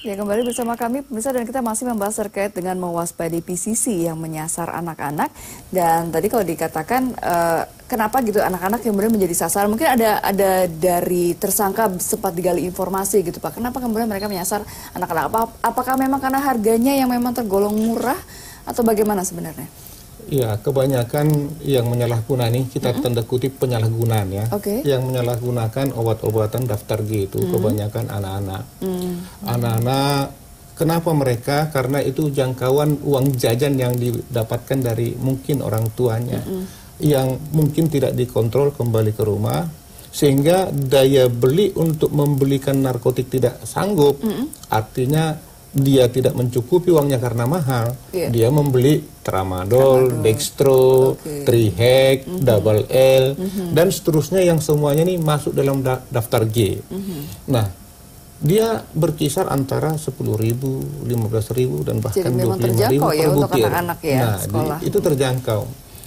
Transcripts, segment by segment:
Ya, kembali bersama kami pemirsa, dan kita masih membahas terkait dengan mewaspadai PCC yang menyasar anak-anak. Dan tadi kalau dikatakan kenapa gitu anak-anak yang kemudian menjadi sasaran, mungkin ada dari tersangka sempat digali informasi gitu Pak. Kenapa kemudian mereka menyasar anak-anak? Apakah memang karena harganya yang memang tergolong murah atau bagaimana sebenarnya? Ya, kebanyakan yang menyalahgunani, kita tanda kutip penyalahgunaan ya, yang menyalahgunakan obat-obatan daftar G itu kebanyakan anak-anak. Anak-anak, kenapa mereka? Karena itu jangkauan uang jajan yang didapatkan dari mungkin orang tuanya, yang mungkin tidak dikontrol kembali ke rumah, sehingga daya beli untuk membelikan narkotik tidak sanggup, artinya dia tidak mencukupi uangnya karena mahal, dia membeli tramadol, dextro, trihek, double L, dan seterusnya yang semuanya ini masuk dalam daftar G. Nah, dia berkisar antara 10.000, 15.000, dan bahkan 25.000 per butir. Anak-anak ya, nah, sekolah. Itu terjangkau.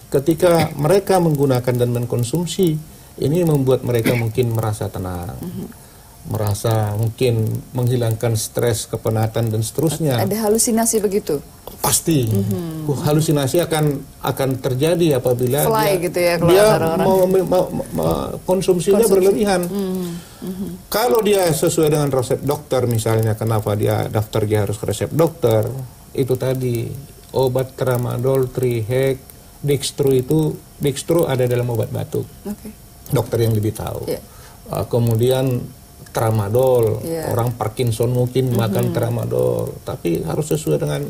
Ketika mereka menggunakan dan mengkonsumsi, ini membuat mereka mungkin merasa tenang. Merasa mungkin menghilangkan stres, kepenatan dan seterusnya. Ada halusinasi begitu? Pasti. Halusinasi akan terjadi apabila dia konsumsinya berlebihan. Kalau dia sesuai dengan resep dokter, misalnya kenapa dia daftar dia harus resep dokter, itu tadi obat tramadol, trihek, dextro ada dalam obat batuk. Dokter yang lebih tahu. Kemudian tramadol, orang Parkinson mungkin makan tramadol, tapi harus sesuai dengan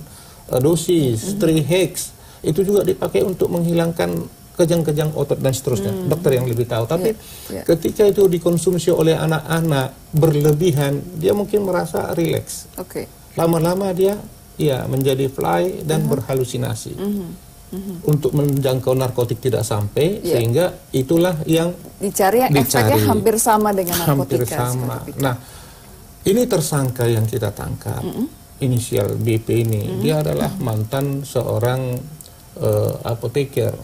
dosis. Trihex itu juga dipakai untuk menghilangkan kejang-kejang otot dan seterusnya. Dokter yang lebih tahu. Tapi ketika itu dikonsumsi oleh anak-anak berlebihan, dia mungkin merasa rileks. Lama-lama dia menjadi fly dan berhalusinasi. Untuk menjangkau narkotik tidak sampai, sehingga itulah yang dicari. Efeknya hampir sama dengan narkotika. Hampir sama. Nah, ini tersangka yang kita tangkap, inisial BP ini, dia adalah mantan seorang apoteker.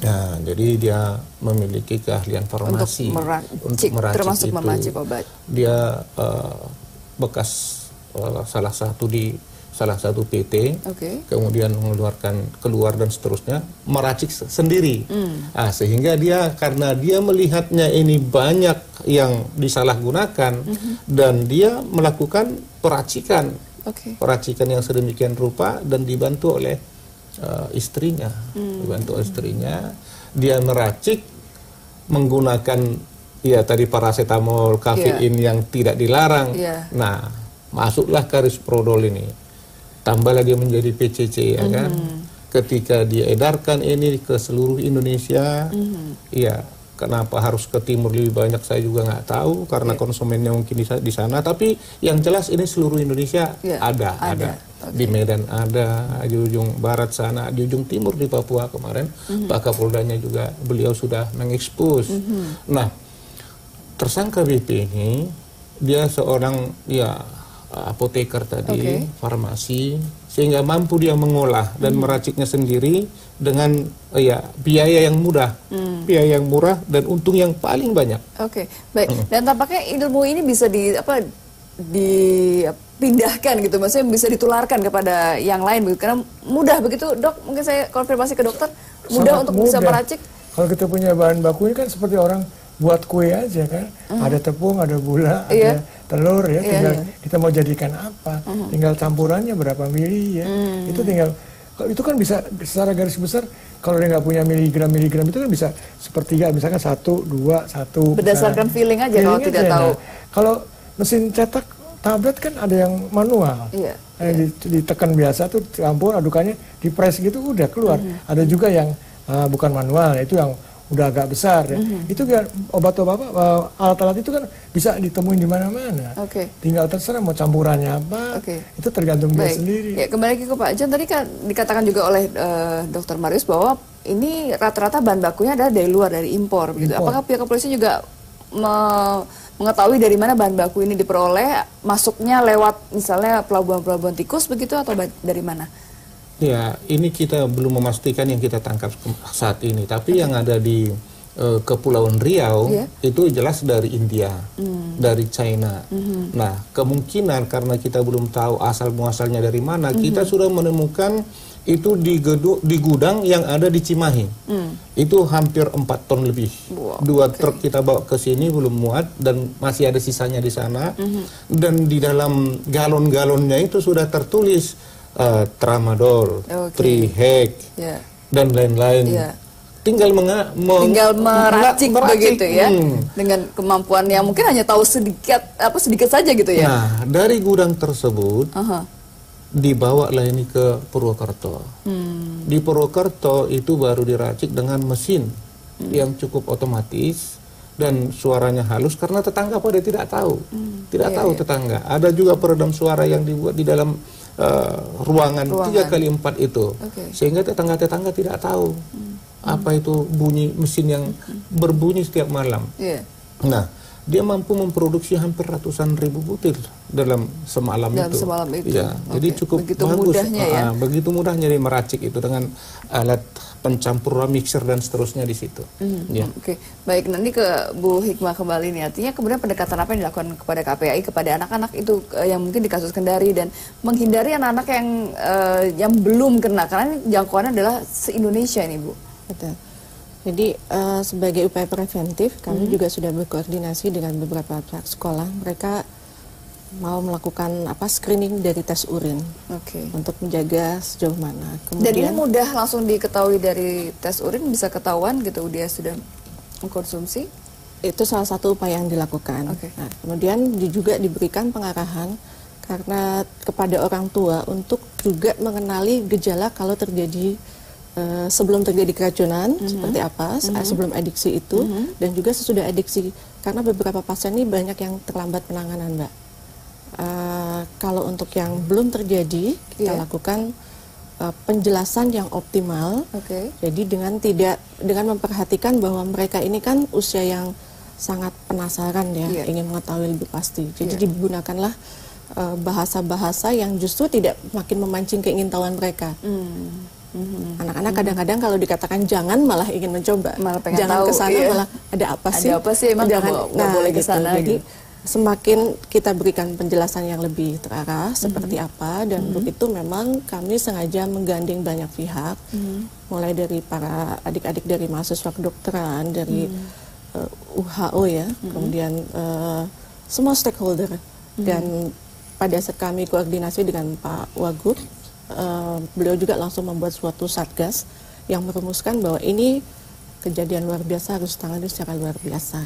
Nah, jadi dia memiliki keahlian farmasi untuk meracik, termasuk itu. meracik obat. Dia bekas salah satu PT, kemudian keluar dan seterusnya, meracik sendiri. Sehingga dia, karena dia melihatnya ini banyak yang disalahgunakan, dan dia melakukan peracikan yang sedemikian rupa, dan dibantu oleh istrinya. Dia meracik menggunakan tadi paracetamol, kafein yang tidak dilarang. Nah, masuklah Carisoprodol ini. Tambahlah dia menjadi PCC, ya kan? Ketika dia edarkan ini ke seluruh Indonesia, kenapa harus ke timur lebih banyak saya juga nggak tahu, karena konsumennya mungkin di sana. Tapi yang jelas ini seluruh Indonesia ada. Di Medan ada, di ujung barat sana, di ujung timur di Papua kemarin, Pak Kapoldanya juga beliau sudah mengekspos. Nah, tersangka BP ini dia seorang apoteker tadi, farmasi, sehingga mampu dia mengolah dan meraciknya sendiri dengan biaya yang mudah, biaya yang murah dan untung yang paling banyak. Baik. Dan tampaknya ilmu ini bisa dipindahkan gitu, maksudnya bisa ditularkan kepada yang lain begitu, karena mudah begitu, Dok. Mungkin saya konfirmasi ke dokter, mudah untuk bisa meracik. Kalau kita punya bahan bakunya kan seperti orang buat kue aja kan, ada tepung, ada gula, ada telur ya, tinggal kita mau jadikan apa, tinggal campurannya berapa mili ya, itu tinggal, itu kan bisa secara garis besar, kalau dia nggak punya miligram itu kan bisa sepertiga, misalkan 1, 2, 1. Berdasarkan feeling aja kalau tidak tahu. Kalau mesin cetak tablet kan ada yang manual, ditekan biasa tuh campur, adukannya dipres gitu udah keluar. Ada juga yang bukan manual, itu yang udah agak besar ya. Itu kan obat-obat, alat-alat itu kan bisa ditemuin di mana-mana. Tinggal terserah mau campurannya apa, itu tergantung dia sendiri. Kembali ke Pak John, tadi kan dikatakan juga oleh Dr. Marius bahwa ini rata-rata bahan bakunya adalah dari luar, dari impor. Begitu. Apakah pihak kepolisian juga mengetahui dari mana bahan baku ini diperoleh, masuknya lewat misalnya pelabuhan-pelabuhan tikus begitu, atau dari mana? Ya, ini kita belum memastikan yang kita tangkap saat ini, tapi yang ada di Kepulauan Riau itu jelas dari India, dari China. Nah, kemungkinan karena kita belum tahu asal muasalnya dari mana, kita sudah menemukan itu di gudang yang ada di Cimahi. Itu hampir 4 ton lebih. Wow, 2 truk kita bawa ke sini belum muat dan masih ada sisanya di sana. Dan di dalam galon-galonnya itu sudah tertulis tramadol, trihek, dan lain-lain. Tinggal meracik begitu ya, dengan kemampuan yang mungkin hanya tahu sedikit saja gitu ya. Nah, dari gudang tersebut dibawalah ini ke Purwokerto. Di Purwokerto itu baru diracik dengan mesin yang cukup otomatis dan suaranya halus karena tetangga pada tidak tahu, tetangga. Ada juga peredam suara yang dibuat di dalam ruangan 3x4 itu, sehingga tetangga-tetangga tidak tahu apa itu bunyi mesin yang berbunyi setiap malam. Nah, dia mampu memproduksi hampir ratusan ribu butir dalam semalam itu. Ya, jadi cukup begitu bagus. Mudahnya ya. Begitu mudahnya dia meracik itu dengan alat pencampur mixer dan seterusnya di situ. Baik, nanti ke Bu Hikmah kembali nih. Artinya kemudian pendekatan apa yang dilakukan kepada KPAI kepada anak-anak itu yang mungkin di kasus Kendari dan menghindari anak-anak yang belum kena, karena ini jangkauannya adalah se-Indonesia ini, Bu. Betul. Jadi sebagai upaya preventif kami juga sudah berkoordinasi dengan beberapa pihak sekolah. Mereka mau melakukan screening dari tes urin untuk menjaga sejauh mana. Kemudian, dan ini mudah langsung diketahui dari tes urin, bisa ketahuan gitu dia sudah mengkonsumsi. Itu salah satu upaya yang dilakukan. Nah, kemudian juga diberikan pengarahan karena kepada orang tua untuk juga mengenali gejala kalau terjadi sebelum terjadi keracunan seperti apa, sebelum adiksi itu, dan juga sesudah adiksi, karena beberapa pasien ini banyak yang terlambat penanganan, Mbak. Kalau untuk yang belum terjadi, kita lakukan penjelasan yang optimal. Jadi dengan memperhatikan bahwa mereka ini kan usia yang sangat penasaran ya, ingin mengetahui lebih pasti. Jadi digunakanlah bahasa-bahasa yang justru tidak makin memancing keingintahuan mereka. Anak-anak kadang-kadang kalau dikatakan jangan malah ingin mencoba, jangan ke sana malah ada apa sih emang jangan nggak boleh ke sana. Jadi semakin kita berikan penjelasan yang lebih terarah seperti apa, dan untuk itu memang kami sengaja menggandeng banyak pihak, mulai dari para adik-adik dari mahasiswa kedokteran, dari UHO ya, kemudian semua stakeholder, dan pada saat kami koordinasi dengan Pak Wagub, beliau juga langsung membuat suatu satgas yang merumuskan bahwa ini kejadian luar biasa, harus ditangani secara luar biasa.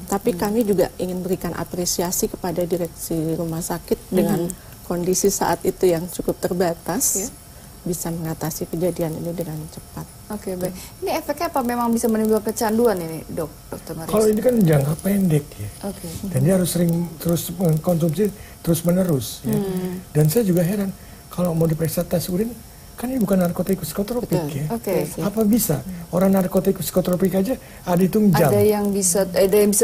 Tapi kami juga ingin berikan apresiasi kepada direksi rumah sakit dengan kondisi saat itu yang cukup terbatas, bisa mengatasi kejadian ini dengan cepat. Baik. Ini efeknya apa? Memang bisa menimbulkan kecanduan ini, Dokter Maris? Kalau ini kan jangka pendek ya, dan dia harus sering terus mengkonsumsi terus menerus. Ya. Dan saya juga heran. Kalau mau diperiksa tes urin, kan ini bukan narkotikus psikotropik ya. Apa bisa? Orang narkotikus psikotropik aja ada hitung jam. Ada yang bisa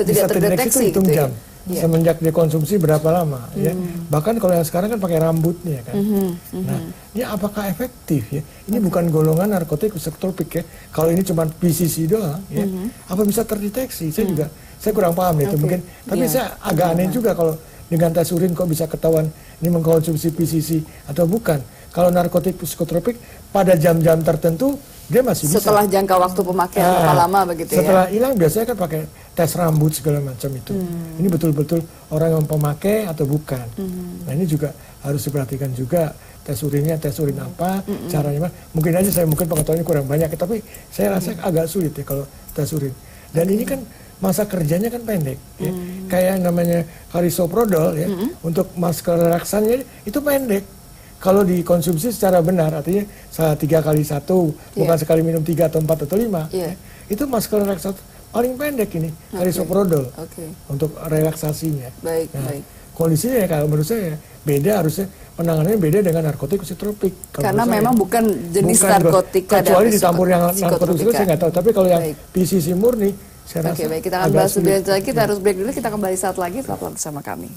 tidak terdeteksi itu hitung jam. Semenjak dia konsumsi berapa lama ya. Bahkan kalau yang sekarang kan pakai rambutnya kan. Nah, ini apakah efektif ya? Ini bukan golongan narkotikus psikotropik ya. Kalau ini cuma PCC doang ya. Apa bisa terdeteksi? Saya kurang paham itu mungkin. Tapi saya agak aneh juga kalau dengan tes urin kok bisa ketahuan ini mengkonsumsi PCC atau bukan. Kalau narkotik psikotropik pada jam-jam tertentu dia masih bisa. Setelah jangka waktu pemakaian berapa lama begitu setelah hilang biasanya kan pakai tes rambut segala macam itu. Ini betul-betul orang yang pemakai atau bukan. Nah ini juga harus diperhatikan juga tes urinnya, tes urin apa, caranya. Mungkin aja saya pengetahuannya kurang banyak, tapi saya rasa agak sulit ya kalau tes urin. Dan ini kan masa kerjanya kan pendek, ya. Kayak namanya Carisoprodol ya, untuk masker relaksannya itu pendek. Kalau dikonsumsi secara benar, artinya 3x1, bukan sekali minum 3 atau 4 atau 5, ya. Itu masker relaksan paling pendek ini, Carisoprodol, untuk relaksasinya. Kondisinya ya kalau menurut saya beda, harusnya penanganannya beda dengan narkotik psikotropik. Karena memang bukan jenis narkotika. Kecuali ditampur yang narkotik saya nggak tahu, tapi kalau yang PCC murni, saya rasa baik, kita akan bahas lebih lanjut lagi. Kita harus break dulu, kita kembali saat lagi, tetaplah bersama kami.